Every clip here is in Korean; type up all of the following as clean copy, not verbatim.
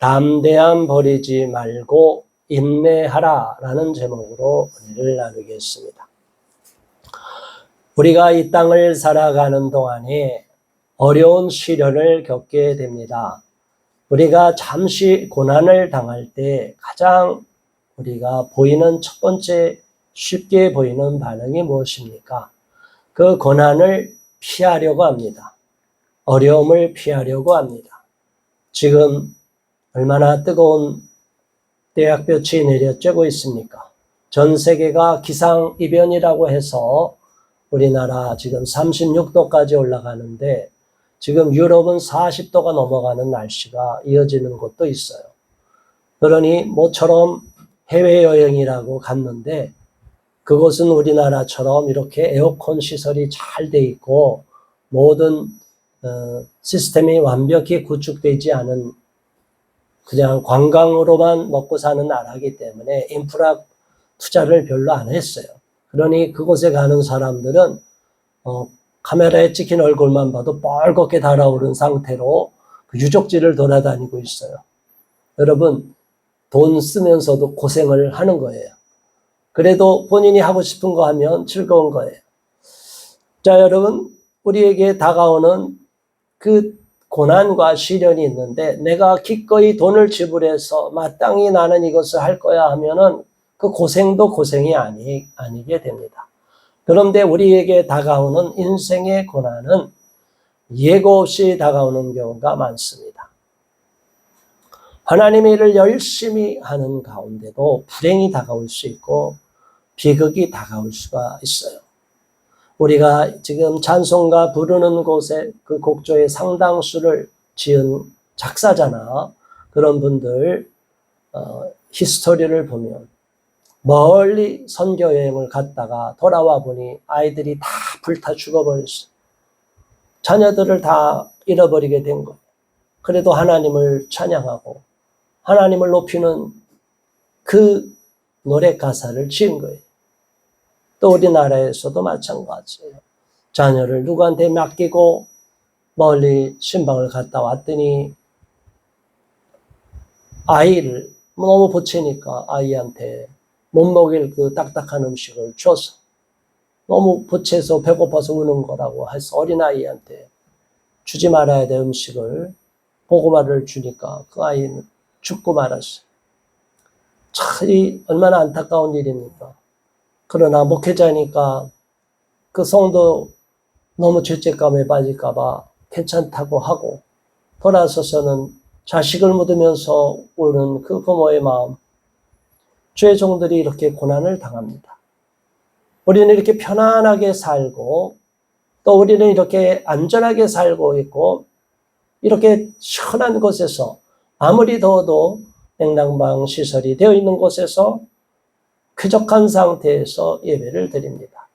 담대함 버리지 말고 인내하라 라는 제목으로 은혜를 나누겠습니다. 우리가 이 땅을 살아가는 동안에 어려운 시련을 겪게 됩니다. 우리가 잠시 고난을 당할 때 가장 우리가 보이는 첫 번째 쉽게 보이는 반응이 무엇입니까? 그 고난을 피하려고 합니다. 어려움을 피하려고 합니다. 지금 얼마나 뜨거운 대학볕이 내려쬐고 있습니까? 전 세계가 기상이변이라고 해서 우리나라 지금 36도까지 올라가는데 지금 유럽은 40도가 넘어가는 날씨가 이어지는 곳도 있어요. 그러니 모처럼 해외여행이라고 갔는데 그곳은 우리나라처럼 이렇게 에어컨 시설이 잘 돼 있고 모든 시스템이 완벽히 구축되지 않은 그냥 관광으로만 먹고 사는 나라이기 때문에 인프라 투자를 별로 안 했어요. 그러니 그곳에 가는 사람들은 카메라에 찍힌 얼굴만 봐도 뻘겋게 달아오른 상태로 그 유적지를 돌아다니고 있어요. 여러분, 돈 쓰면서도 고생을 하는 거예요. 그래도 본인이 하고 싶은 거 하면 즐거운 거예요. 자, 여러분, 우리에게 다가오는 그 고난과 시련이 있는데 내가 기꺼이 돈을 지불해서 마땅히 나는 이것을 할 거야 하면은 그 고생도 고생이 아니게 됩니다. 그런데 우리에게 다가오는 인생의 고난은 예고 없이 다가오는 경우가 많습니다. 하나님의 일을 열심히 하는 가운데도 불행이 다가올 수 있고 비극이 다가올 수가 있어요. 우리가 지금 찬송가 부르는 곳에 그 곡조의 상당수를 지은 작사자나 그런 분들 히스토리를 보면 멀리 선교 여행을 갔다가 돌아와 보니 아이들이 다 불타 죽어버렸어요. 자녀들을 다 잃어버리게 된 거예요. 그래도 하나님을 찬양하고 하나님을 높이는 그 노래 가사를 지은 거예요. 또 우리나라에서도 마찬가지예요. 자녀를 누구한테 맡기고 멀리 신방을 갔다 왔더니 아이를 너무 보채니까 아이한테 못 먹일 그 딱딱한 음식을 줘서 너무 보채서 배고파서 우는 거라고 해서 어린아이한테 주지 말아야 될 음식을 보고마를 주니까 그 아이는 죽고 말았어요. 참 얼마나 안타까운 일입니까? 그러나 목회자니까 그 성도 너무 죄책감에 빠질까 봐 괜찮다고 하고 돌아서서는 자식을 묻으면서 우는 그 부모의 마음. 주의 종들이 이렇게 고난을 당합니다. 우리는 이렇게 편안하게 살고 또 우리는 이렇게 안전하게 살고 있고 이렇게 시원한 곳에서 아무리 더워도 냉난방 시설이 되어 있는 곳에서 쾌적한 상태에서 예배를 드립니다.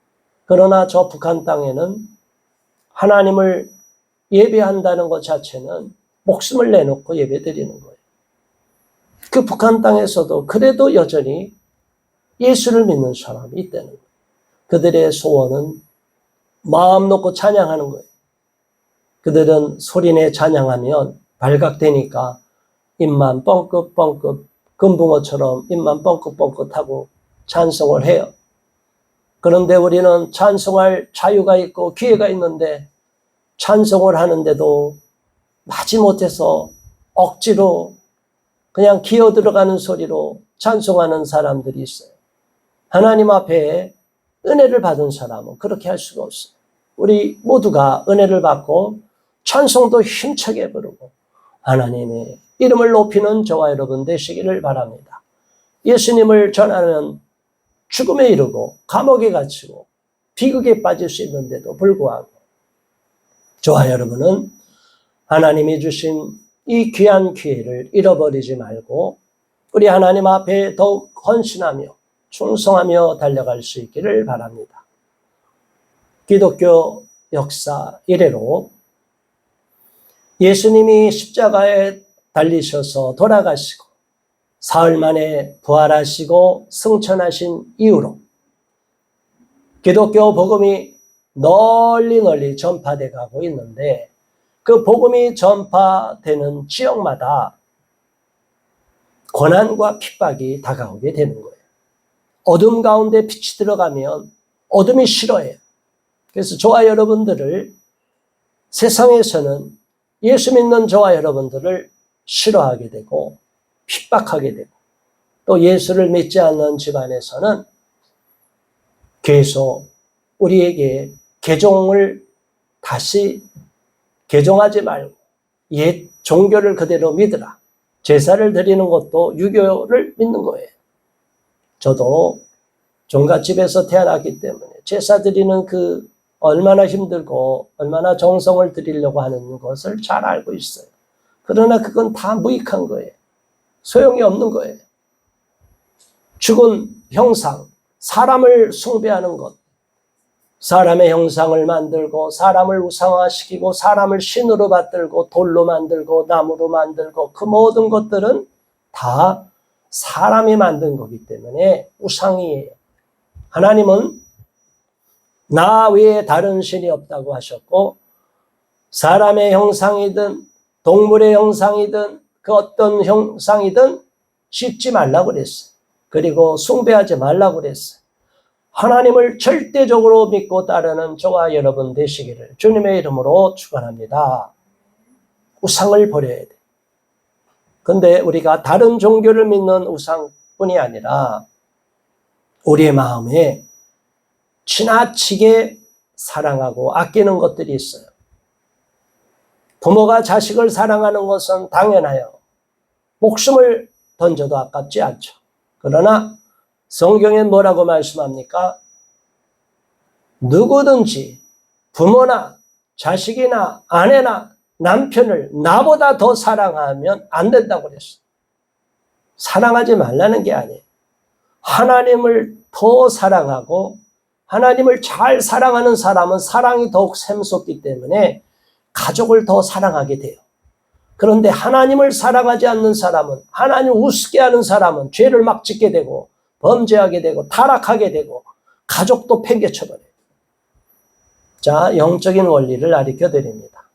그러나 저 북한 땅에는 하나님을 예배한다는 것 자체는 목숨을 내놓고 예배 드리는 거예요. 그 북한 땅에서도 그래도 여전히 예수를 믿는 사람이 있다는 거예요. 그들의 소원은 마음 놓고 찬양하는 거예요. 그들은 소리내 찬양하면 발각되니까 입만 뻥긋뻥긋 금붕어처럼 입만 뻥긋뻥긋하고 찬송을 해요. 그런데 우리는 찬송할 자유가 있고 기회가 있는데 찬송을 하는데도 마지못해서 억지로 그냥 기어 들어가는 소리로 찬송하는 사람들이 있어요. 하나님 앞에 은혜를 받은 사람은 그렇게 할 수가 없어요. 우리 모두가 은혜를 받고 찬송도 힘차게 부르고 하나님의 이름을 높이는 저와 여러분 되시기를 바랍니다. 예수님을 전하면 죽음에 이르고 감옥에 갇히고 비극에 빠질 수 있는데도 불구하고 저와 여러분은 하나님이 주신 이 귀한 기회를 잃어버리지 말고 우리 하나님 앞에 더욱 헌신하며 충성하며 달려갈 수 있기를 바랍니다. 기독교 역사 이래로 예수님이 십자가에 달리셔서 돌아가시고 사흘 만에 부활하시고 승천하신 이후로 기독교 복음이 널리 전파돼 가고 있는데 그 복음이 전파되는 지역마다 고난과 핍박이 다가오게 되는 거예요. 어둠 가운데 빛이 들어가면 어둠이 싫어해요. 그래서 저와 여러분들을 세상에서는 예수 믿는 저와 여러분들을 싫어하게 되고 핍박하게 되고 또 예수를 믿지 않는 집안에서는 계속 우리에게 개종을 다시 개종하지 말고 옛 종교를 그대로 믿으라. 제사를 드리는 것도 유교를 믿는 거예요. 저도 종갓집에서 태어났기 때문에 제사 드리는 그 얼마나 힘들고 얼마나 정성을 들이려고 하는 것을 잘 알고 있어요. 그러나 그건 다 무익한 거예요. 소용이 없는 거예요. 죽은 형상, 사람을 숭배하는 것, 사람의 형상을 만들고 사람을 우상화시키고 사람을 신으로 받들고 돌로 만들고 나무로 만들고 그 모든 것들은 다 사람이 만든 거기 때문에 우상이에요. 하나님은 나 외에 다른 신이 없다고 하셨고 사람의 형상이든 동물의 형상이든 그 어떤 형상이든 씻지 말라고 그랬어요. 그리고 숭배하지 말라고 그랬어요. 하나님을 절대적으로 믿고 따르는 저와 여러분 되시기를 주님의 이름으로 축원합니다. 우상을 버려야 돼. 근데 우리가 다른 종교를 믿는 우상뿐이 아니라 우리의 마음에 지나치게 사랑하고 아끼는 것들이 있어요. 부모가 자식을 사랑하는 것은 당연해요. 목숨을 던져도 아깝지 않죠. 그러나 성경엔 뭐라고 말씀합니까? 누구든지 부모나 자식이나 아내나 남편을 나보다 더 사랑하면 안 된다고 그랬어요. 사랑하지 말라는 게 아니에요. 하나님을 더 사랑하고 하나님을 잘 사랑하는 사람은 사랑이 더욱 샘솟기 때문에 가족을 더 사랑하게 돼요. 그런데 하나님을 사랑하지 않는 사람은, 하나님 우습게 하는 사람은 죄를 막 짓게 되고 범죄하게 되고 타락하게 되고 가족도 팽개쳐버려요. 자, 영적인 원리를 가르쳐 드립니다.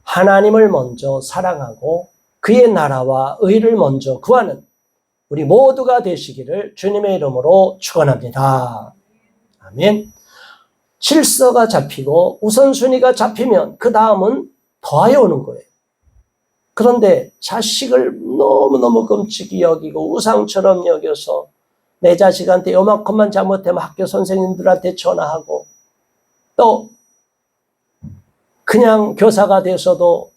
하나님을 먼저 사랑하고 그의 나라와 의를 먼저 구하는 우리 모두가 되시기를 주님의 이름으로 축원합니다. 아멘. 질서가 잡히고 우선순위가 잡히면 그 다음은 더하여 오는 거예요. 그런데 자식을 너무너무 끔찍이 여기고 우상처럼 여겨서 내 자식한테 요만큼만 잘못하면 학교 선생님들한테 전화하고 또 그냥 교사가 돼서도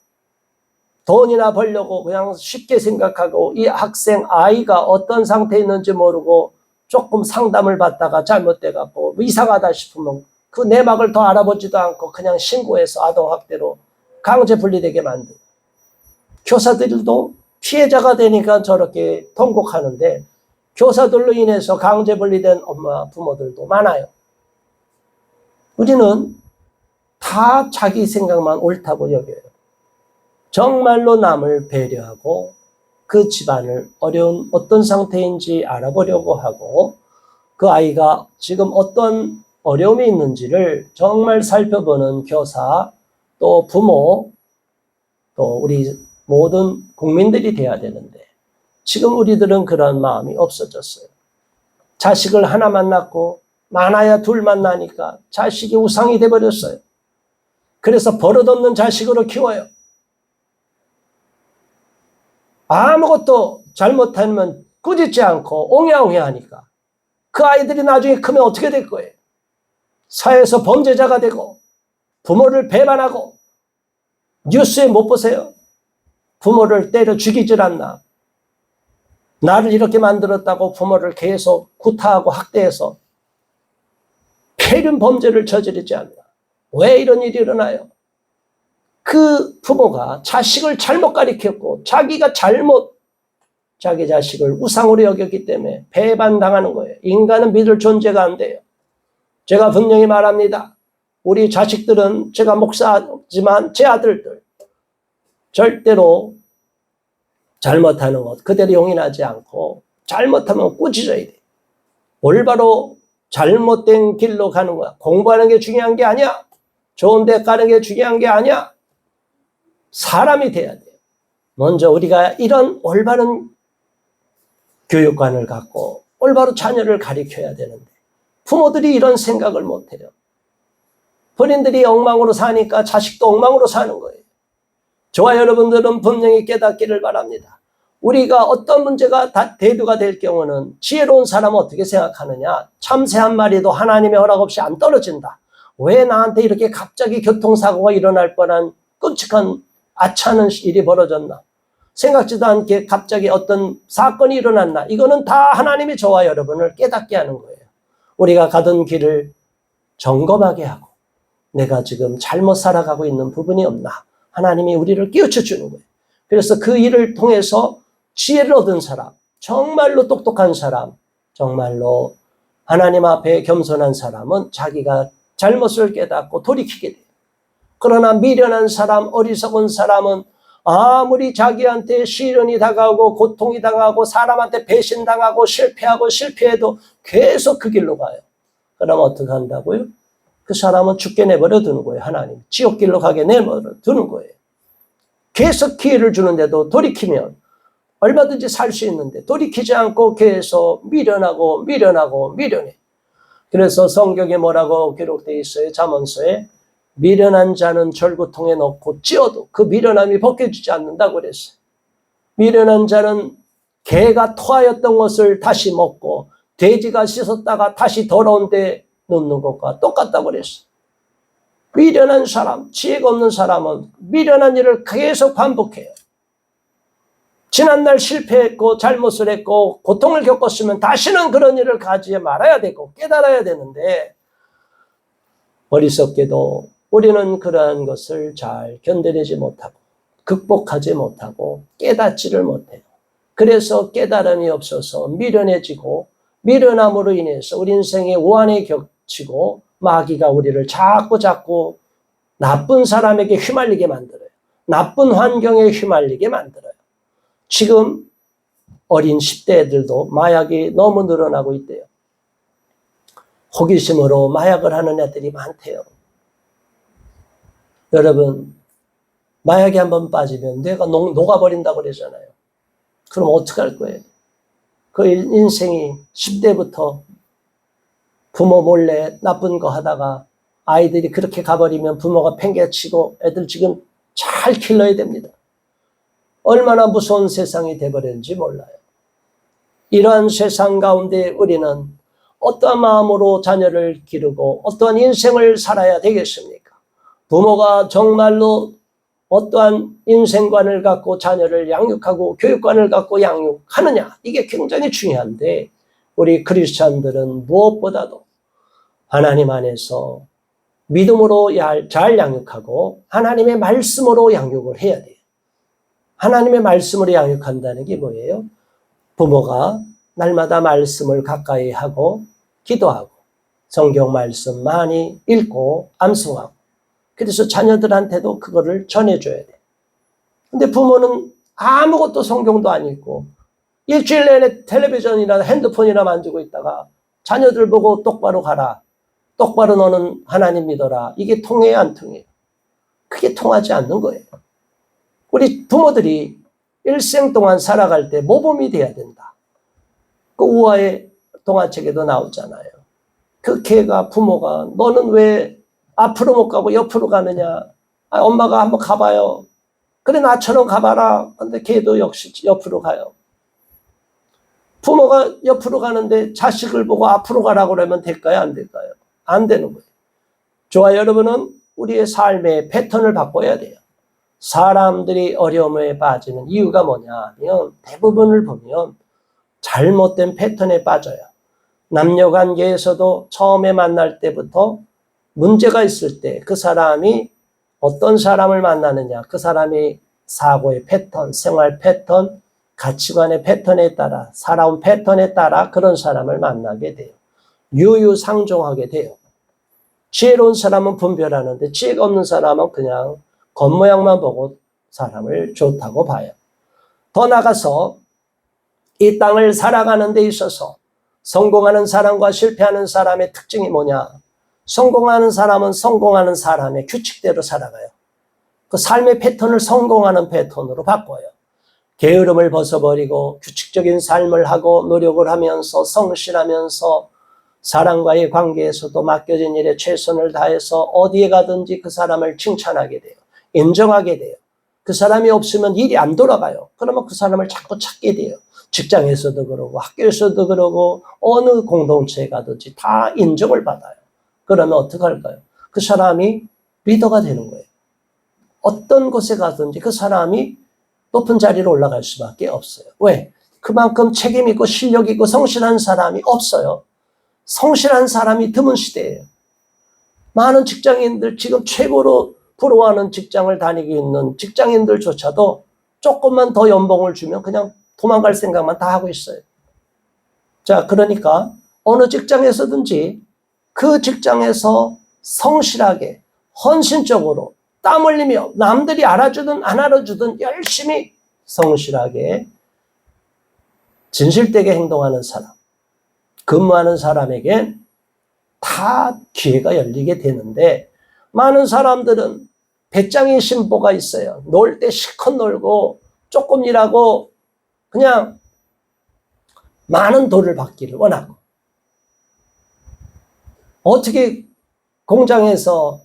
돈이나 벌려고 그냥 쉽게 생각하고 이 학생 아이가 어떤 상태에 있는지 모르고 조금 상담을 받다가 잘못돼갖고 이상하다 싶으면 그 내막을 더 알아보지도 않고 그냥 신고해서 아동학대로 강제 분리되게 만들고 교사들도 피해자가 되니까 저렇게 통곡하는데 교사들로 인해서 강제 분리된 엄마 부모들도 많아요. 우리는 다 자기 생각만 옳다고 여겨요. 정말로 남을 배려하고 그 집안을 어려운 어떤 상태인지 알아보려고 하고 그 아이가 지금 어떤 어려움이 있는지를 정말 살펴보는 교사 또 부모 또 우리 모든 국민들이 돼야 되는데 지금 우리들은 그런 마음이 없어졌어요. 자식을 하나만 낳고 많아야 둘만 나니까 자식이 우상이 돼버렸어요. 그래서 버릇없는 자식으로 키워요. 아무것도 잘못하면 꾸짖지 않고 옹야옹야하니까 그 아이들이 나중에 크면 어떻게 될 거예요? 사회에서 범죄자가 되고 부모를 배반하고 뉴스에 못 보세요? 부모를 때려 죽이질 않나? 나를 이렇게 만들었다고 부모를 계속 구타하고 학대해서 폐륜 범죄를 저지르지 않나? 왜 이런 일이 일어나요? 그 부모가 자식을 잘못 가르쳤고 자기가 잘못 자기 자식을 우상으로 여겼기 때문에 배반당하는 거예요. 인간은 믿을 존재가 안 돼요. 제가 분명히 말합니다. 우리 자식들은 제가 목사지만 제 아들들 절대로 잘못하는 것 그대로 용인하지 않고 잘못하면 꾸짖어야 돼. 올바로 잘못된 길로 가는 거야. 공부하는 게 중요한 게 아니야. 좋은 데 가는 게 중요한 게 아니야. 사람이 돼야 돼요. 먼저 우리가 이런 올바른 교육관을 갖고 올바로 자녀를 가르쳐야 되는데 부모들이 이런 생각을 못해요. 본인들이 엉망으로 사니까 자식도 엉망으로 사는 거예요. 저와 여러분들은 분명히 깨닫기를 바랍니다. 우리가 어떤 문제가 대두가 될 경우는 지혜로운 사람은 어떻게 생각하느냐. 참새 한 마리도 하나님의 허락 없이 안 떨어진다. 왜 나한테 이렇게 갑자기 교통사고가 일어날 뻔한 끔찍한 아차하는 일이 벌어졌나. 생각지도 않게 갑자기 어떤 사건이 일어났나. 이거는 다 하나님이 저와 여러분을 깨닫게 하는 거예요. 우리가 가던 길을 점검하게 하고 내가 지금 잘못 살아가고 있는 부분이 없나. 하나님이 우리를 깨우쳐 주는 거예요. 그래서 그 일을 통해서 지혜를 얻은 사람, 정말로 똑똑한 사람, 정말로 하나님 앞에 겸손한 사람은 자기가 잘못을 깨닫고 돌이키게 돼요. 그러나 미련한 사람, 어리석은 사람은 아무리 자기한테 시련이 다가오고 고통이 당하고 사람한테 배신당하고 실패해도 계속 그 길로 가요. 그럼 어떻게 한다고요? 그 사람은 죽게 내버려 두는 거예요. 하나님. 지옥길로 가게 내버려 두는 거예요. 계속 기회를 주는데도 돌이키면 얼마든지 살 수 있는데 돌이키지 않고 계속 미련해. 그래서 성경에 뭐라고 기록되어 있어요? 잠언서에 미련한 자는 절구통에 넣고 찧어도 그 미련함이 벗겨지지 않는다고 그랬어요. 미련한 자는 개가 토하였던 것을 다시 먹고 돼지가 씻었다가 다시 더러운 데 놓는 것과 똑같다고 그랬어요. 미련한 사람, 지혜가 없는 사람은 미련한 일을 계속 반복해요. 지난날 실패했고 잘못을 했고 고통을 겪었으면 다시는 그런 일을 가지 말아야 되고 깨달아야 되는데 어리석게도 우리는 그러한 것을 잘 견뎌내지 못하고 극복하지 못하고 깨닫지를 못해요. 그래서 깨달음이 없어서 미련해지고 미련함으로 인해서 우리 인생에 오한에 겹치고 마귀가 우리를 자꾸 나쁜 사람에게 휘말리게 만들어요. 나쁜 환경에 휘말리게 만들어요. 지금 어린 10대 애들도 마약이 너무 늘어나고 있대요. 호기심으로 마약을 하는 애들이 많대요. 여러분, 마약에 한번 빠지면 뇌가 녹아버린다고 그러잖아요. 그럼 어떡할 거예요? 그 인생이 10대부터 부모 몰래 나쁜 거 하다가 아이들이 그렇게 가버리면 부모가 팽개치고 애들 지금 잘 길러야 됩니다. 얼마나 무서운 세상이 돼버렸는지 몰라요. 이러한 세상 가운데 우리는 어떠한 마음으로 자녀를 기르고 어떠한 인생을 살아야 되겠습니까? 부모가 정말로 어떠한 인생관을 갖고 자녀를 양육하고 교육관을 갖고 양육하느냐, 이게 굉장히 중요한데 우리 크리스찬들은 무엇보다도 하나님 안에서 믿음으로 잘 양육하고 하나님의 말씀으로 양육을 해야 돼요. 하나님의 말씀으로 양육한다는 게 뭐예요? 부모가 날마다 말씀을 가까이 하고 기도하고 성경 말씀 많이 읽고 암송하고 그래서 자녀들한테도 그거를 전해줘야 돼. 근데 부모는 아무것도 성경도 안 읽고 일주일 내내 텔레비전이나 핸드폰이나 만지고 있다가 자녀들 보고 똑바로 가라. 똑바로 너는 하나님 믿어라. 이게 통해요, 안 통해요? 그게 통하지 않는 거예요. 우리 부모들이 일생 동안 살아갈 때 모범이 돼야 된다. 그 우화의 동화책에도 나오잖아요. 그 개가 부모가 너는 왜 앞으로 못 가고 옆으로 가느냐. 엄마가 한번 가봐요. 그래 나처럼 가봐라. 근데 걔도 역시 옆으로 가요. 부모가 옆으로 가는데 자식을 보고 앞으로 가라고 그러면 될까요? 안 될까요? 안 되는 거예요. 저와 여러분은 우리의 삶의 패턴을 바꿔야 돼요. 사람들이 어려움에 빠지는 이유가 뭐냐 하면 대부분을 보면 잘못된 패턴에 빠져요. 남녀관계에서도 처음에 만날 때부터 문제가 있을 때 그 사람이 어떤 사람을 만나느냐, 그 사람이 사고의 패턴, 생활 패턴, 가치관의 패턴에 따라, 살아온 패턴에 따라 그런 사람을 만나게 돼요. 유유상종하게 돼요. 지혜로운 사람은 분별하는데 지혜가 없는 사람은 그냥 겉모양만 보고 사람을 좋다고 봐요. 더 나아가서 이 땅을 살아가는 데 있어서 성공하는 사람과 실패하는 사람의 특징이 뭐냐? 성공하는 사람은 성공하는 사람의 규칙대로 살아가요. 그 삶의 패턴을 성공하는 패턴으로 바꿔요. 게으름을 벗어버리고 규칙적인 삶을 하고 노력을 하면서 성실하면서 사람과의 관계에서도 맡겨진 일에 최선을 다해서 어디에 가든지 그 사람을 칭찬하게 돼요. 인정하게 돼요. 그 사람이 없으면 일이 안 돌아가요. 그러면 그 사람을 자꾸 찾게 돼요. 직장에서도 그러고 학교에서도 그러고 어느 공동체에 가든지 다 인정을 받아요. 그러면 어떻게 할까요? 그 사람이 리더가 되는 거예요. 어떤 곳에 가든지 그 사람이 높은 자리로 올라갈 수밖에 없어요. 왜? 그만큼 책임 있고 실력 있고 성실한 사람이 없어요. 성실한 사람이 드문 시대예요. 많은 직장인들 지금 최고로 부러워하는 직장을 다니고 있는 직장인들조차도 조금만 더 연봉을 주면 그냥 도망갈 생각만 다 하고 있어요. 자, 그러니까 어느 직장에서든지 그 직장에서 성실하게 헌신적으로 땀 흘리며 남들이 알아주든 안 알아주든 열심히 성실하게 진실되게 행동하는 사람, 근무하는 사람에겐 다 기회가 열리게 되는데 많은 사람들은 배짱이 신보가 있어요. 놀 때 실컷 놀고 조금 일하고 그냥 많은 돈을 받기를 원하고 어떻게 공장에서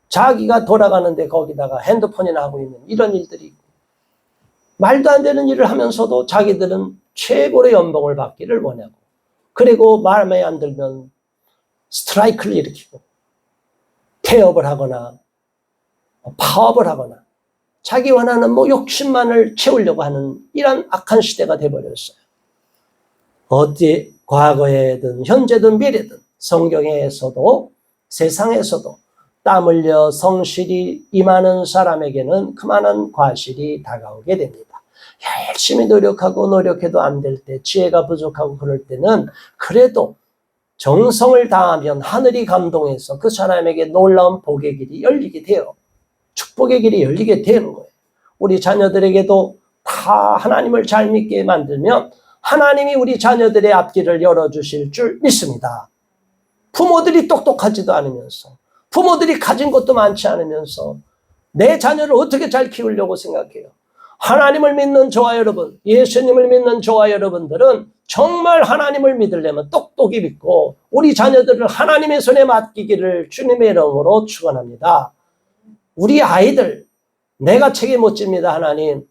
자기가 돌아가는데 거기다가 핸드폰이나 하고 있는 이런 일들이 있고 말도 안 되는 일을 하면서도 자기들은 최고의 연봉을 받기를 원하고 그리고 마음에 안 들면 스트라이크를 일으키고 태업을 하거나 파업을 하거나 자기 원하는 욕심만을 채우려고 하는 이런 악한 시대가 돼버렸어요. 어디 과거에든 현재든 미래든 성경에서도 세상에서도 땀 흘려 성실히 임하는 사람에게는 그만한 과실이 다가오게 됩니다. 열심히 노력하고 노력해도 안 될 때 지혜가 부족하고 그럴 때는 그래도 정성을 다하면 하늘이 감동해서 그 사람에게 놀라운 복의 길이 열리게 돼요. 축복의 길이 열리게 되는 거예요. 우리 자녀들에게도 다 하나님을 잘 믿게 만들면 하나님이 우리 자녀들의 앞길을 열어주실 줄 믿습니다. 부모들이 똑똑하지도 않으면서 부모들이 가진 것도 많지 않으면서 내 자녀를 어떻게 잘 키우려고 생각해요. 하나님을 믿는 저와 여러분, 예수님을 믿는 저와 여러분들은 정말 하나님을 믿으려면 똑똑히 믿고 우리 자녀들을 하나님의 손에 맡기기를 주님의 이름으로 축원합니다. 우리 아이들 내가 책임 못 집니다. 하나님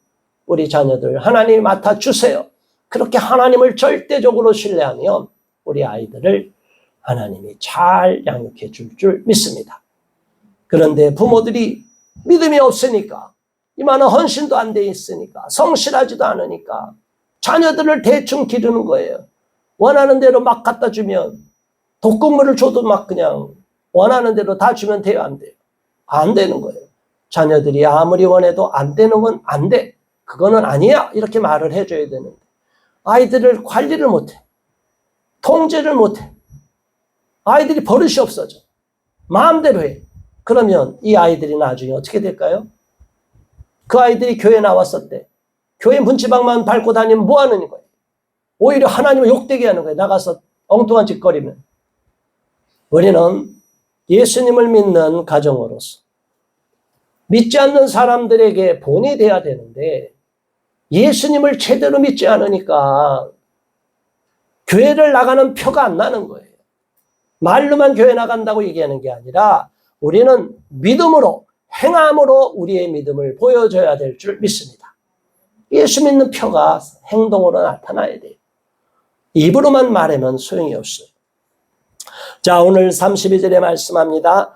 우리 자녀들 하나님이 맡아주세요. 그렇게 하나님을 절대적으로 신뢰하면 우리 아이들을 하나님이 잘 양육해 줄 믿습니다. 그런데 부모들이 믿음이 없으니까 이만한 헌신도 안 돼 있으니까 성실하지도 않으니까 자녀들을 대충 기르는 거예요. 원하는 대로 막 갖다 주면 독극물을 줘도 막 그냥 원하는 대로 다 주면 돼요? 안 돼요? 안 되는 거예요. 자녀들이 아무리 원해도 안 되는 건 안 돼. 그거는 아니야. 이렇게 말을 해줘야 되는데 아이들을 관리를 못해. 통제를 못해. 아이들이 버릇이 없어져. 마음대로 해. 그러면 이 아이들이 나중에 어떻게 될까요? 그 아이들이 교회 나왔을 때 교회 문지방만 밟고 다니면 뭐 하는 거예요? 오히려 하나님을 욕되게 하는 거예요. 나가서 엉뚱한 짓 거리면. 우리는 예수님을 믿는 가정으로서 믿지 않는 사람들에게 본이 돼야 되는데 예수님을 제대로 믿지 않으니까 교회를 나가는 표가 안 나는 거예요. 말로만 교회 나간다고 얘기하는 게 아니라 우리는 믿음으로 행함으로 우리의 믿음을 보여줘야 될 줄 믿습니다. 예수 믿는 표가 행동으로 나타나야 돼요. 입으로만 말하면 소용이 없어요. 자, 오늘 32절에 말씀합니다.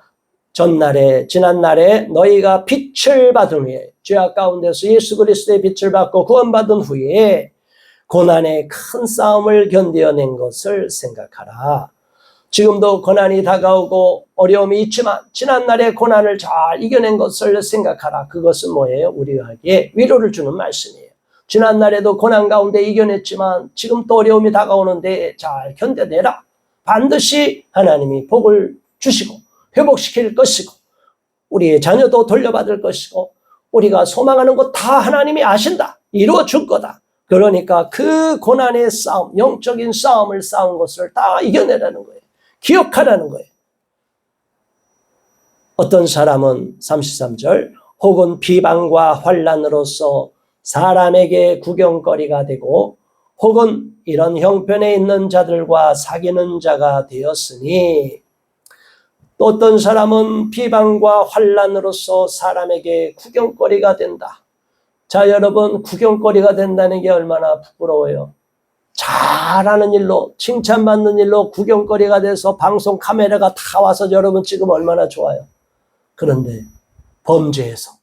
전날에 지난날에 너희가 빛을 받은 후에 죄악 가운데서 예수 그리스도의 빛을 받고 구원받은 후에 고난의 큰 싸움을 견뎌낸 것을 생각하라. 지금도 고난이 다가오고 어려움이 있지만 지난날의 고난을 잘 이겨낸 것을 생각하라. 그것은 뭐예요? 우리에게 위로를 주는 말씀이에요. 지난날에도 고난 가운데 이겨냈지만 지금 또 어려움이 다가오는데 잘 견뎌내라. 반드시 하나님이 복을 주시고 회복시킬 것이고 우리의 자녀도 돌려받을 것이고 우리가 소망하는 것 다 하나님이 아신다. 이루어 줄 거다. 그러니까 그 고난의 싸움, 영적인 싸움을 싸운 것을 다 이겨내라는 거예요. 기억하라는 거예요. 어떤 사람은 33절 혹은 비방과 환난으로서 사람에게 구경거리가 되고 혹은 이런 형편에 있는 자들과 사귀는 자가 되었으니 또 어떤 사람은 비방과 환난으로서 사람에게 구경거리가 된다. 자, 여러분, 구경거리가 된다는 게 얼마나 부끄러워요. 잘하는 일로, 칭찬받는 일로 구경거리가 돼서 방송 카메라가 다 와서 여러분 지금 얼마나 좋아요. 그런데 범죄해서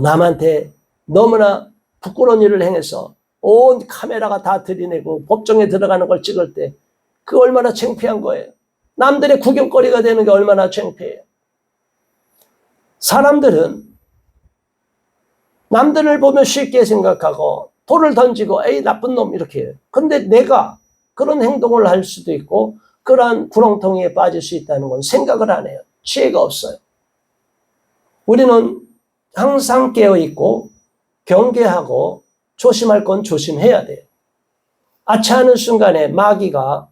남한테 너무나 부끄러운 일을 행해서 온 카메라가 다 들이내고 법정에 들어가는 걸 찍을 때 그 얼마나 창피한 거예요. 남들의 구경거리가 되는 게 얼마나 창피해요. 사람들은 남들을 보면 쉽게 생각하고 돌을 던지고 에이 나쁜 놈 이렇게 해요. 근데 내가 그런 행동을 할 수도 있고 그러한 구렁텅이에 빠질 수 있다는 건 생각을 안 해요. 지혜가 없어요. 우리는 항상 깨어있고 경계하고 조심할 건 조심해야 돼요. 아차하는 순간에 마귀가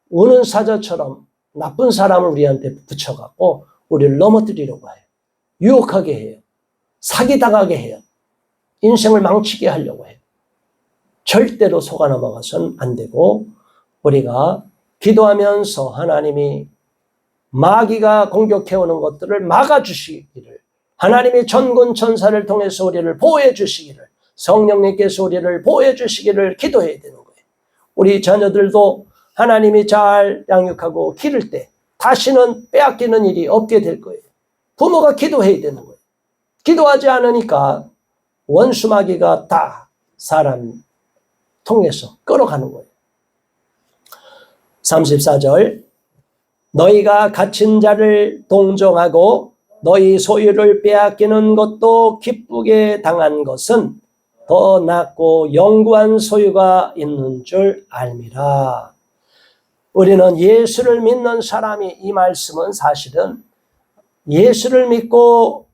우는 사자처럼 나쁜 사람을 우리한테 붙여갖고 우리를 넘어뜨리려고 해요. 유혹하게 해요. 사기당하게 해요. 인생을 망치게 하려고 해요. 절대로 속아 넘어가선 안 되고 우리가 기도하면서 하나님이 마귀가 공격해오는 것들을 막아주시기를, 하나님이 전군 천사를 통해서 우리를 보호해 주시기를, 성령님께서 우리를 보호해 주시기를 기도해야 되는 거예요. 우리 자녀들도 하나님이 잘 양육하고 기를 때 다시는 빼앗기는 일이 없게 될 거예요. 부모가 기도해야 되는 거예요. 기도하지 않으니까 원수 마귀가 다 사람 통해서 끌어가는 거예요. 34절, 너희가 갇힌 자를 동정하고 너희 소유를 빼앗기는 것도 기쁘게 당한 것은 더 낫고 영구한 소유가 있는 줄 알미라. 우리는 예수를 믿는 사람이, 이 말씀은 사실은 예수를 믿고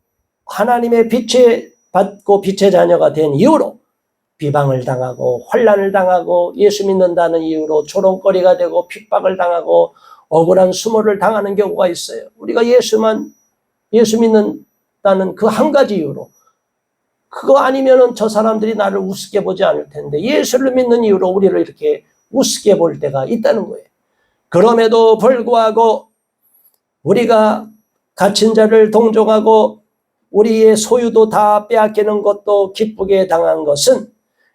하나님의 빛을 받고 빛의 자녀가 된 이후로 비방을 당하고 환난을 당하고 예수 믿는다는 이유로 조롱거리가 되고 핍박을 당하고 억울한 수모를 당하는 경우가 있어요. 우리가 예수 믿는다는 그 한 가지 이유로, 그거 아니면은 저 사람들이 나를 우습게 보지 않을 텐데 예수를 믿는 이유로 우리를 이렇게 우습게 볼 때가 있다는 거예요. 그럼에도 불구하고 우리가 갇힌 자를 동정하고 우리의 소유도 다 빼앗기는 것도 기쁘게 당한 것은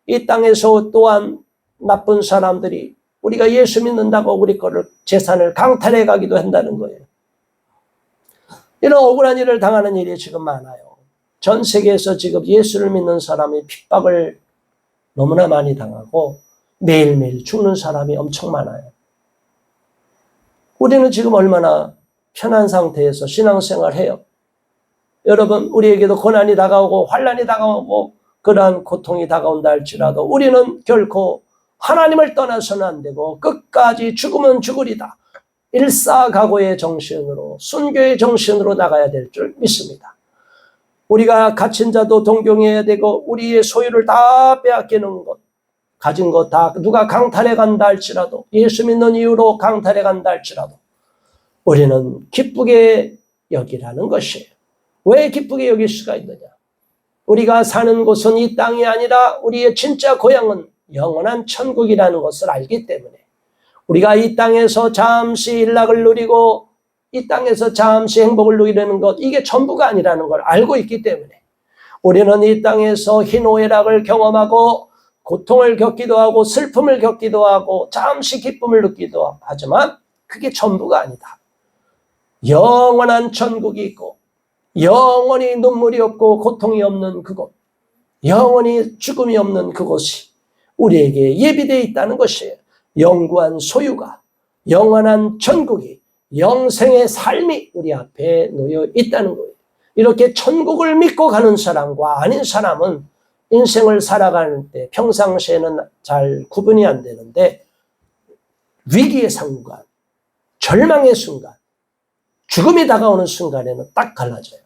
이 땅에서 또한 나쁜 사람들이 우리가 예수 믿는다고 우리 거를 재산을 강탈해 가기도 한다는 거예요. 이런 억울한 일을 당하는 일이 지금 많아요. 전 세계에서 지금 예수를 믿는 사람이 핍박을 너무나 많이 당하고 매일매일 죽는 사람이 엄청 많아요. 우리는 지금 얼마나 편한 상태에서 신앙생활을 해요. 여러분, 우리에게도 고난이 다가오고 환난이 다가오고 그러한 고통이 다가온다 할지라도 우리는 결코 하나님을 떠나서는 안 되고 끝까지 죽으면 죽으리다, 일사각오의 정신으로, 순교의 정신으로 나가야 될 줄 믿습니다. 우리가 갇힌 자도 동경해야 되고 우리의 소유를 다 빼앗기는 것, 가진 것 다 누가 강탈해 간다 할지라도, 예수 믿는 이유로 강탈해 간다 할지라도 우리는 기쁘게 여기라는 것이에요. 왜 기쁘게 여길 수가 있느냐? 우리가 사는 곳은 이 땅이 아니라 우리의 진짜 고향은 영원한 천국이라는 것을 알기 때문에, 우리가 이 땅에서 잠시 일락을 누리고 이 땅에서 잠시 행복을 누리는 것, 이게 전부가 아니라는 걸 알고 있기 때문에 우리는 이 땅에서 희노애락을 경험하고 고통을 겪기도 하고 슬픔을 겪기도 하고 잠시 기쁨을 느끼기도 하지만 그게 전부가 아니다. 영원한 천국이 있고 영원히 눈물이 없고 고통이 없는 그곳, 영원히 죽음이 없는 그곳이 우리에게 예비되어 있다는 것이에요. 영구한 소유가, 영원한 천국이, 영생의 삶이 우리 앞에 놓여 있다는 거예요. 이렇게 천국을 믿고 가는 사람과 아닌 사람은 인생을 살아가는 때 평상시에는 잘 구분이 안 되는데 위기의 순간, 절망의 순간, 죽음이 다가오는 순간에는 딱 갈라져요.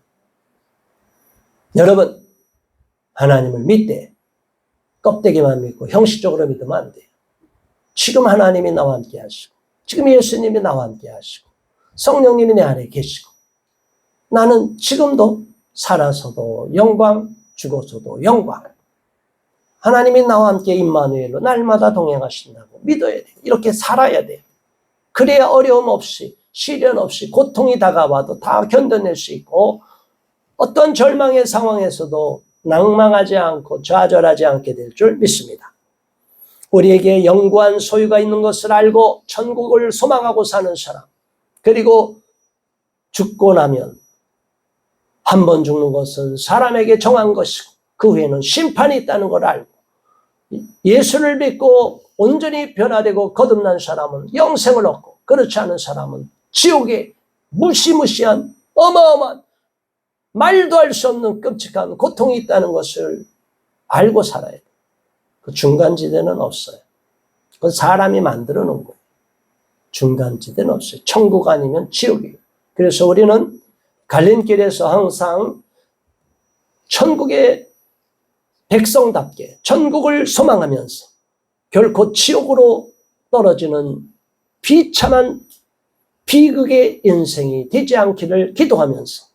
여러분, 하나님을 믿되 껍데기만 믿고 형식적으로 믿으면 안 돼요. 지금 하나님이 나와 함께 하시고, 지금 예수님이 나와 함께 하시고, 성령님이 내 안에 계시고, 나는 지금도 살아서도 영광, 죽어서도 영광, 하나님이 나와 함께 임마누엘로 날마다 동행하신다고 믿어야 돼요. 이렇게 살아야 돼요. 그래야 어려움 없이, 시련 없이, 고통이 다가와도 다 견뎌낼 수 있고 어떤 절망의 상황에서도 낭망하지 않고 좌절하지 않게 될 줄 믿습니다. 우리에게 영구한 소유가 있는 것을 알고 천국을 소망하고 사는 사람, 그리고 죽고 나면 한 번 죽는 것은 사람에게 정한 것이고 그 후에는 심판이 있다는 걸 알고 예수를 믿고 온전히 변화되고 거듭난 사람은 영생을 얻고, 그렇지 않은 사람은 지옥에 무시무시한 어마어마한 말도 할 수 없는 끔찍한 고통이 있다는 것을 알고 살아야 돼요. 그 중간지대는 없어요. 그건 사람이 만들어 놓은 거예요. 중간지대는 없어요. 천국 아니면 지옥이에요. 그래서 우리는 갈림길에서 항상 천국의 백성답게 천국을 소망하면서 결코 지옥으로 떨어지는 비참한 비극의 인생이 되지 않기를 기도하면서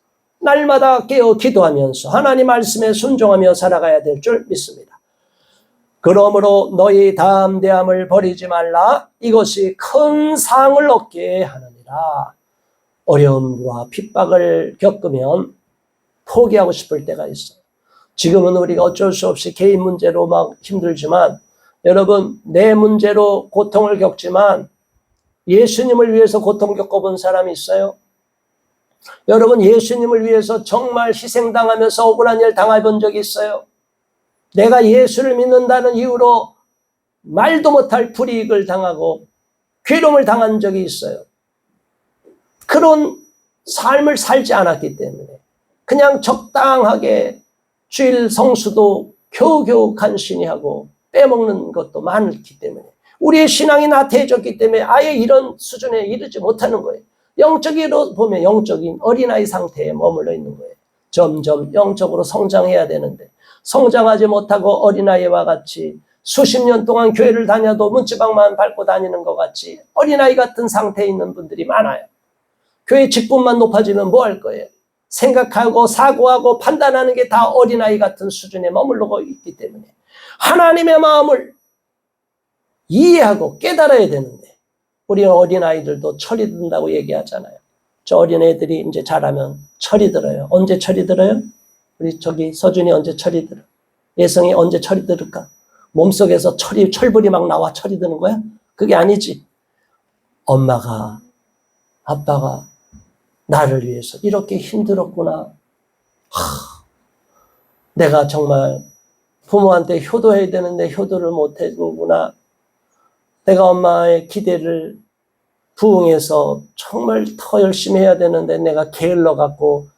날마다 깨어 기도하면서 하나님 말씀에 순종하며 살아가야 될 줄 믿습니다. 그러므로 너희 담대함을 버리지 말라. 이것이 큰 상을 얻게 하느니라. 어려움과 핍박을 겪으면 포기하고 싶을 때가 있어요. 지금은 우리가 어쩔 수 없이 개인 문제로 막 힘들지만, 여러분, 내 문제로 고통을 겪지만 예수님을 위해서 고통 겪어본 사람이 있어요? 여러분, 예수님을 위해서 정말 희생당하면서 억울한 일 당해본 적이 있어요? 내가 예수를 믿는다는 이유로 말도 못할 불이익을 당하고 괴로움을 당한 적이 있어요. 그런 삶을 살지 않았기 때문에 그냥 적당하게 주일 성수도 겨우겨우 간신히 하고 빼먹는 것도 많기 때문에 우리의 신앙이 나태해졌기 때문에 아예 이런 수준에 이르지 못하는 거예요. 영적으로 보면 영적인 어린아이 상태에 머물러 있는 거예요. 점점 영적으로 성장해야 되는데 성장하지 못하고 어린아이와 같이 수십 년 동안 교회를 다녀도 문지방만 밟고 다니는 것 같이 어린아이 같은 상태에 있는 분들이 많아요. 교회 직분만 높아지면 뭐 할 거예요? 생각하고 사고하고 판단하는 게 다 어린아이 같은 수준에 머물러 있기 때문에 하나님의 마음을 이해하고 깨달아야 되는데, 우리 어린아이들도 철이 든다고 얘기하잖아요. 저 어린애들이 이제 자라면 철이 들어요. 언제 철이 들어요? 우리 저기 서준이 언제 철이 들어? 예성이 언제 철이 들을까? 몸속에서 철불이 막 나와 철이 드는 거야? 그게 아니지. 엄마가, 아빠가 나를 위해서 이렇게 힘들었구나. 내가 정말 부모한테 효도해야 되는데 효도를 못 해주구나. 내가 엄마의 기대를 부응해서 정말 더 열심히 해야 되는데 내가 게을러갖고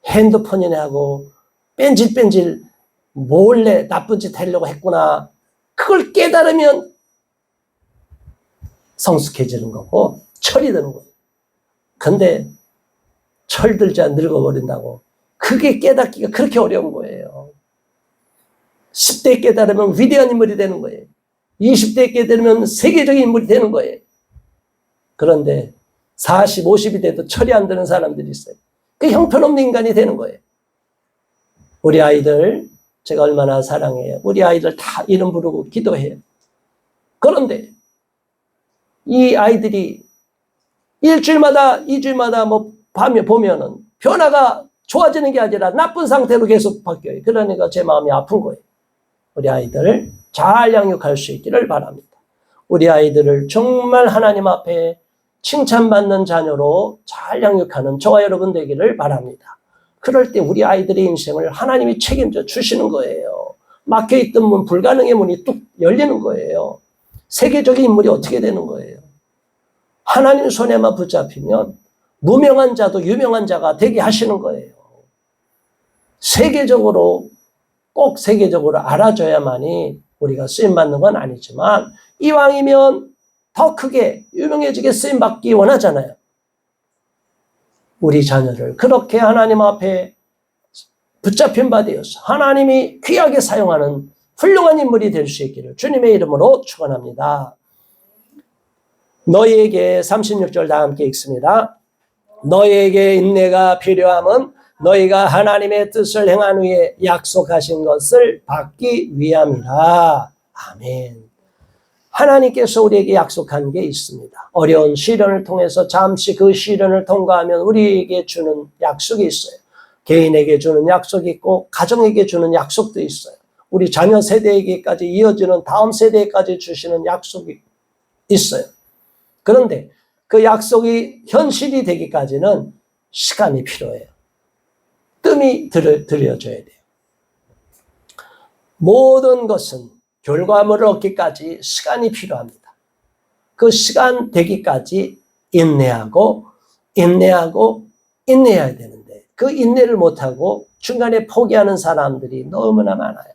핸드폰이나 하고 뺀질뺀질 몰래 나쁜 짓 하려고 했구나. 그걸 깨달으면 성숙해지는 거고 철이 드는 거예요. 근데 철들자 늙어버린다고 그게 깨닫기가 그렇게 어려운 거예요. 10대 깨달으면 위대한 인물이 되는 거예요. 20대 깨달으면 세계적인 인물이 되는 거예요. 그런데 40, 50이 돼도 철이 안 드는 사람들이 있어요. 그 형편없는 인간이 되는 거예요. 우리 아이들 제가 얼마나 사랑해요. 우리 아이들 다 이름 부르고 기도해요. 그런데 이 아이들이 일주일마다 2주일마다 뭐 보면은 변화가 좋아지는 게 아니라 나쁜 상태로 계속 바뀌어요. 그러니까 제 마음이 아픈 거예요. 우리 아이들을 잘 양육할 수 있기를 바랍니다. 우리 아이들을 정말 하나님 앞에 칭찬받는 자녀로 잘 양육하는 저와 여러분 되기를 바랍니다. 그럴 때 우리 아이들의 인생을 하나님이 책임져 주시는 거예요. 막혀있던 문, 불가능의 문이 뚝 열리는 거예요. 세계적인 인물이 어떻게 되는 거예요? 하나님 손에만 붙잡히면 무명한 자도 유명한 자가 되게 하시는 거예요. 세계적으로 꼭 세계적으로 알아줘야만이 우리가 쓰임받는 건 아니지만 이왕이면 더 크게 유명해지게 쓰임받기 원하잖아요. 우리 자녀를 그렇게 하나님 앞에 붙잡힌 바 되어서 하나님이 귀하게 사용하는 훌륭한 인물이 될 수 있기를 주님의 이름으로 축원합니다. 너희에게 36절 다 함께 읽습니다. 너희에게 인내가 필요함은 너희가 하나님의 뜻을 행한 후에 약속하신 것을 받기 위함이라. 아멘. 하나님께서 우리에게 약속한 게 있습니다. 어려운 시련을 통해서 잠시 그 시련을 통과하면 우리에게 주는 약속이 있어요. 개인에게 주는 약속이 있고 가정에게 주는 약속도 있어요. 우리 자녀 세대에게까지 이어지는 다음 세대에까지 주시는 약속이 있어요. 그런데 그 약속이 현실이 되기까지는 시간이 필요해요. 뜸이 들여져야 돼요. 모든 것은 결과물을 얻기까지 시간이 필요합니다. 그 시간 되기까지 인내하고 인내해야 되는데 그 인내를 못하고 중간에 포기하는 사람들이 너무나 많아요.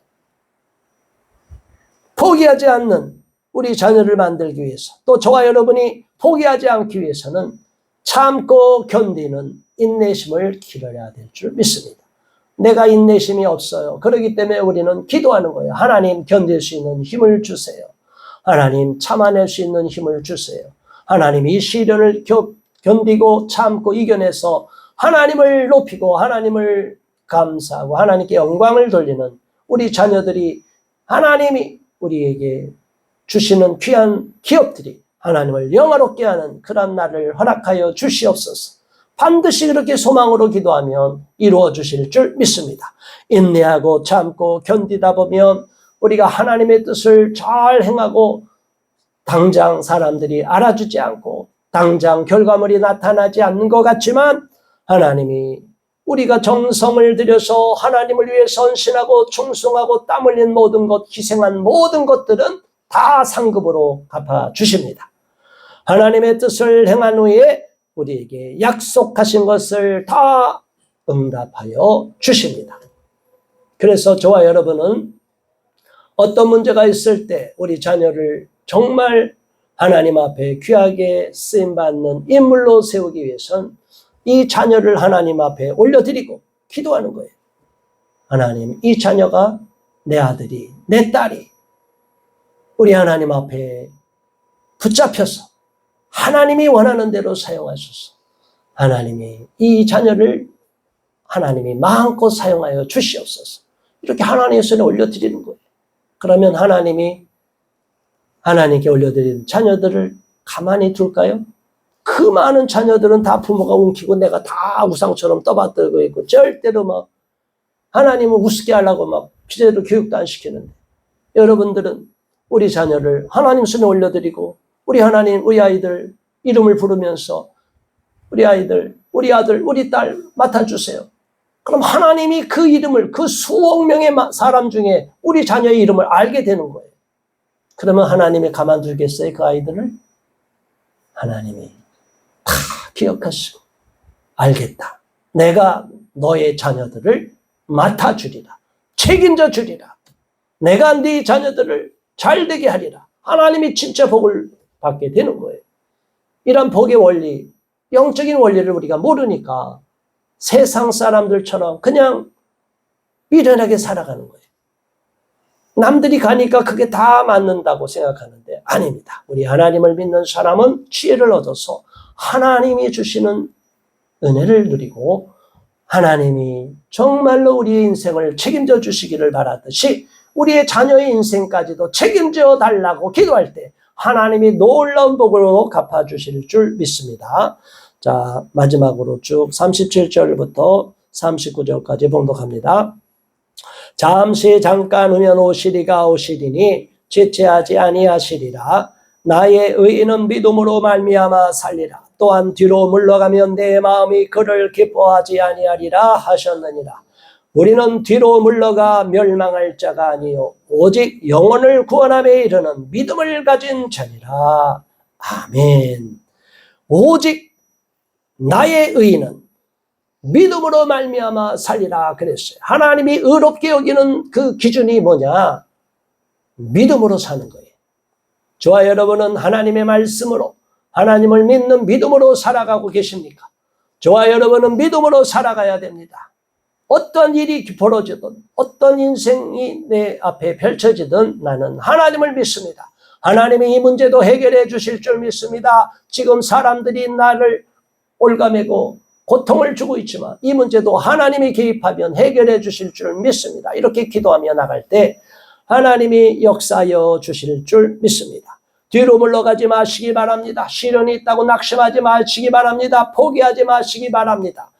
포기하지 않는 우리 자녀를 만들기 위해서 또 저와 여러분이 포기하지 않기 위해서는 참고 견디는 인내심을 기르어야 될 줄 믿습니다. 내가 인내심이 없어요. 그렇기 때문에 우리는 기도하는 거예요. 하나님 견딜 수 있는 힘을 주세요. 하나님 참아낼 수 있는 힘을 주세요. 하나님 이 시련을 견디고 참고 이겨내서 하나님을 높이고 하나님을 감사하고 하나님께 영광을 돌리는 우리 자녀들이 하나님이 우리에게 주시는 귀한 기업들이 하나님을 영화롭게 하는 그런 날을 허락하여 주시옵소서. 반드시 그렇게 소망으로 기도하면 이루어 주실 줄 믿습니다. 인내하고 참고 견디다 보면 우리가 하나님의 뜻을 잘 행하고 당장 사람들이 알아주지 않고 당장 결과물이 나타나지 않는 것 같지만 하나님이 우리가 정성을 들여서 하나님을 위해 헌신하고 충성하고 땀 흘린 모든 것, 희생한 모든 것들은 다 상급으로 갚아주십니다. 하나님의 뜻을 행한 후에 우리에게 약속하신 것을 다 응답하여 주십니다. 그래서 저와 여러분은 어떤 문제가 있을 때 우리 자녀를 정말 하나님 앞에 귀하게 쓰임받는 인물로 세우기 위해선 이 자녀를 하나님 앞에 올려드리고 기도하는 거예요. 하나님, 이 자녀가 내 아들이, 내 딸이 우리 하나님 앞에 붙잡혀서 하나님이 원하는 대로 사용하셔서 하나님이 이 자녀를 하나님이 마음껏 사용하여 주시옵소서. 이렇게 하나님의 손에 올려드리는 거예요. 그러면 하나님이 하나님께 올려드린 자녀들을 가만히 둘까요? 그 많은 자녀들은 다 부모가 움키고 내가 다 우상처럼 떠받들고 있고 절대로 막 하나님을 우습게 하려고 막 제대로 교육도 안 시키는데 여러분들은 우리 자녀를 하나님 손에 올려드리고 우리 하나님, 우리 아이들 이름을 부르면서 우리 아이들, 우리 아들, 우리 딸 맡아주세요. 그럼 하나님이 그 이름을 그 수억 명의 사람 중에 우리 자녀의 이름을 알게 되는 거예요. 그러면 하나님이 가만두겠어요? 그 아이들을? 하나님이 다 기억하시고 알겠다. 내가 너의 자녀들을 맡아주리라. 책임져 주리라. 내가 네 자녀들을 잘되게 하리라. 하나님이 진짜 복을 받게 되는 거예요. 이런 복의 원리, 영적인 원리를 우리가 모르니까 세상 사람들처럼 그냥 미련하게 살아가는 거예요. 남들이 가니까 그게 다 맞는다고 생각하는데 아닙니다. 우리 하나님을 믿는 사람은 지혜를 얻어서 하나님이 주시는 은혜를 누리고 하나님이 정말로 우리의 인생을 책임져 주시기를 바라듯이 우리의 자녀의 인생까지도 책임져 달라고 기도할 때 하나님이 놀라운 복으로 갚아주실 줄 믿습니다. 자, 마지막으로 쭉 37절부터 39절까지 봉독합니다. 잠시 잠깐 후면 오시리가 오시리니 지체하지 아니하시리라. 나의 의인은 믿음으로 말미암아 살리라. 또한 뒤로 물러가면 내 마음이 그를 기뻐하지 아니하리라 하셨느니라. 우리는 뒤로 물러가 멸망할 자가 아니요 오직 영혼을 구원함에 이르는 믿음을 가진 자니라. 아멘. 오직 나의 의인은 믿음으로 말미암아 살리라 그랬어요. 하나님이 의롭게 여기는 그 기준이 뭐냐? 믿음으로 사는 거예요. 저와 여러분은 하나님의 말씀으로 하나님을 믿는 믿음으로 살아가고 계십니까? 저와 여러분은 믿음으로 살아가야 됩니다. 어떤 일이 벌어지든 어떤 인생이 내 앞에 펼쳐지든 나는 하나님을 믿습니다. 하나님이 이 문제도 해결해 주실 줄 믿습니다. 지금 사람들이 나를 올가매고 고통을 주고 있지만 이 문제도 하나님이 개입하면 해결해 주실 줄 믿습니다. 이렇게 기도하며 나갈 때 하나님이 역사하여 주실 줄 믿습니다. 뒤로 물러가지 마시기 바랍니다. 시련이 있다고 낙심하지 마시기 바랍니다. 포기하지 마시기 바랍니다.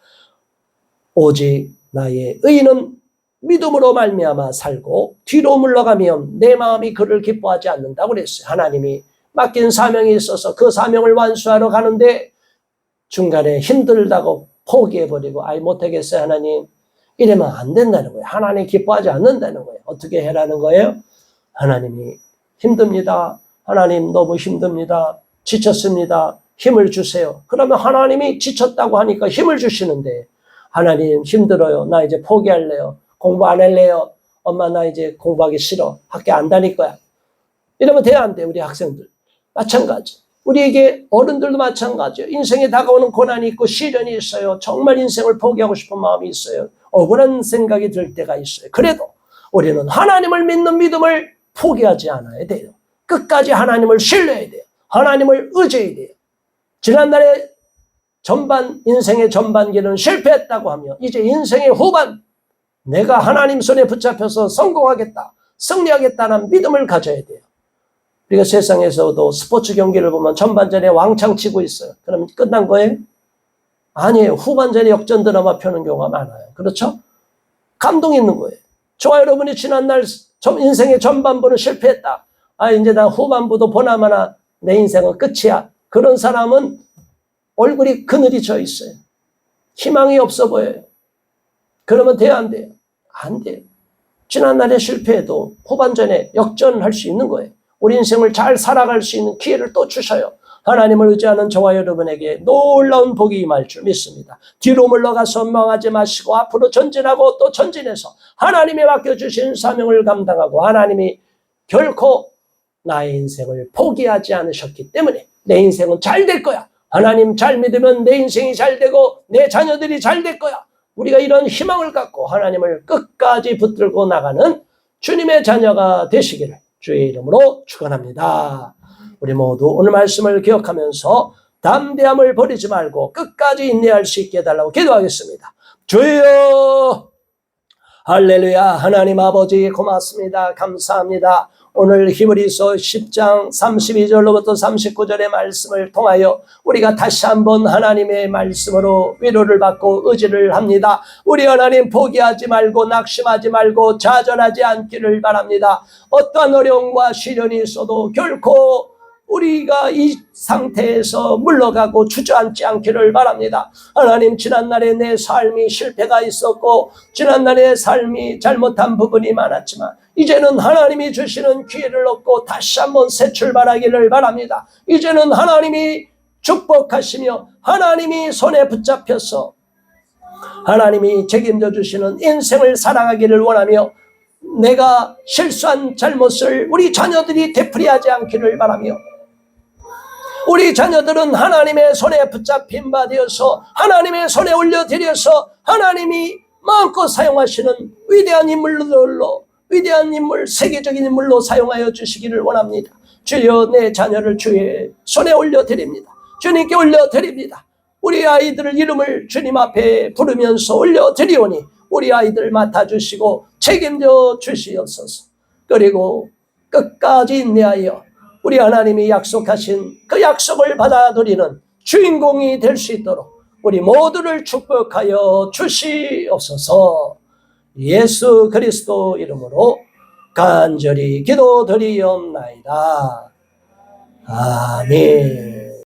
오직 나의 의인은 믿음으로 말미암아 살고 뒤로 물러가면 내 마음이 그를 기뻐하지 않는다고 그랬어요. 하나님이 맡긴 사명이 있어서 그 사명을 완수하러 가는데 중간에 힘들다고 포기해버리고 아이 못하겠어요 하나님, 이러면 안 된다는 거예요. 하나님 기뻐하지 않는다는 거예요. 어떻게 해라는 거예요? 하나님이 힘듭니다. 하나님 너무 힘듭니다. 지쳤습니다. 힘을 주세요. 그러면 하나님이 지쳤다고 하니까 힘을 주시는데 하나님 힘들어요. 나 이제 포기할래요. 공부 안 할래요. 엄마 나 이제 공부하기 싫어. 학교 안 다닐 거야. 이러면 돼야 안 돼. 우리 학생들. 마찬가지. 우리에게 어른들도 마찬가지예요. 인생에 다가오는 고난이 있고 시련이 있어요. 정말 인생을 포기하고 싶은 마음이 있어요. 억울한 생각이 들 때가 있어요. 그래도 우리는 하나님을 믿는 믿음을 포기하지 않아야 돼요. 끝까지 하나님을 신뢰해야 돼요. 하나님을 의지해야 돼요. 지난날에 인생의 전반기는 실패했다고 하면 이제 인생의 후반, 내가 하나님 손에 붙잡혀서 성공하겠다, 승리하겠다는 믿음을 가져야 돼요. 우리가 세상에서도 스포츠 경기를 보면 전반전에 왕창 치고 있어요. 그러면 끝난 거예요? 아니에요. 후반전에 역전 드라마 펴는 경우가 많아요. 그렇죠? 감동이 있는 거예요. 저와 여러분이 지난날 인생의 전반부는 실패했다. 이제 나 후반부도 보나마나 내 인생은 끝이야. 그런 사람은 얼굴이 그늘이 져 있어요. 희망이 없어 보여요. 그러면 돼요, 안 돼요? 안 돼요. 지난날에 실패해도 후반전에 역전할 수 있는 거예요. 우리 인생을 잘 살아갈 수 있는 기회를 또 주셔요. 하나님을 의지하는 저와 여러분에게 놀라운 복이 임할 줄 믿습니다. 뒤로 물러가서 망하지 마시고 앞으로 전진하고 또 전진해서 하나님이 맡겨주신 사명을 감당하고 하나님이 결코 나의 인생을 포기하지 않으셨기 때문에 내 인생은 잘 될 거야. 하나님 잘 믿으면 내 인생이 잘 되고 내 자녀들이 잘 될 거야. 우리가 이런 희망을 갖고 하나님을 끝까지 붙들고 나가는 주님의 자녀가 되시기를 주의 이름으로 축원합니다. 우리 모두 오늘 말씀을 기억하면서 담대함을 버리지 말고 끝까지 인내할 수 있게 해달라고 기도하겠습니다. 주여, 할렐루야. 하나님 아버지 고맙습니다. 감사합니다. 오늘 히브리서 10장 32절로부터 39절의 말씀을 통하여 우리가 다시 한번 하나님의 말씀으로 위로를 받고 의지를 합니다. 우리 하나님 포기하지 말고 낙심하지 말고 좌절하지 않기를 바랍니다. 어떠한 어려움과 시련이 있어도 결코 우리가 이 상태에서 물러가고 주저앉지 않기를 바랍니다. 하나님, 지난날에 내 삶이 실패가 있었고 지난날의 삶이 잘못한 부분이 많았지만 이제는 하나님이 주시는 기회를 얻고 다시 한번 새 출발하기를 바랍니다. 이제는 하나님이 축복하시며 하나님이 손에 붙잡혀서 하나님이 책임져 주시는 인생을 살아가기를 원하며 내가 실수한 잘못을 우리 자녀들이 되풀이하지 않기를 바라며 우리 자녀들은 하나님의 손에 붙잡힌 바 되어서 하나님의 손에 올려드려서 하나님이 마음껏 사용하시는 위대한 인물, 세계적인 인물로 사용하여 주시기를 원합니다. 주여, 내 자녀를 주의 손에 올려드립니다. 주님께 올려드립니다. 우리 아이들을 이름을 주님 앞에 부르면서 올려드리오니 우리 아이들 맡아주시고 책임져 주시옵소서. 그리고 끝까지 인내하여 우리 하나님이 약속하신 그 약속을 받아들이는 주인공이 될 수 있도록 우리 모두를 축복하여 주시옵소서. 예수 그리스도 이름으로 간절히 기도드리옵나이다. 아멘.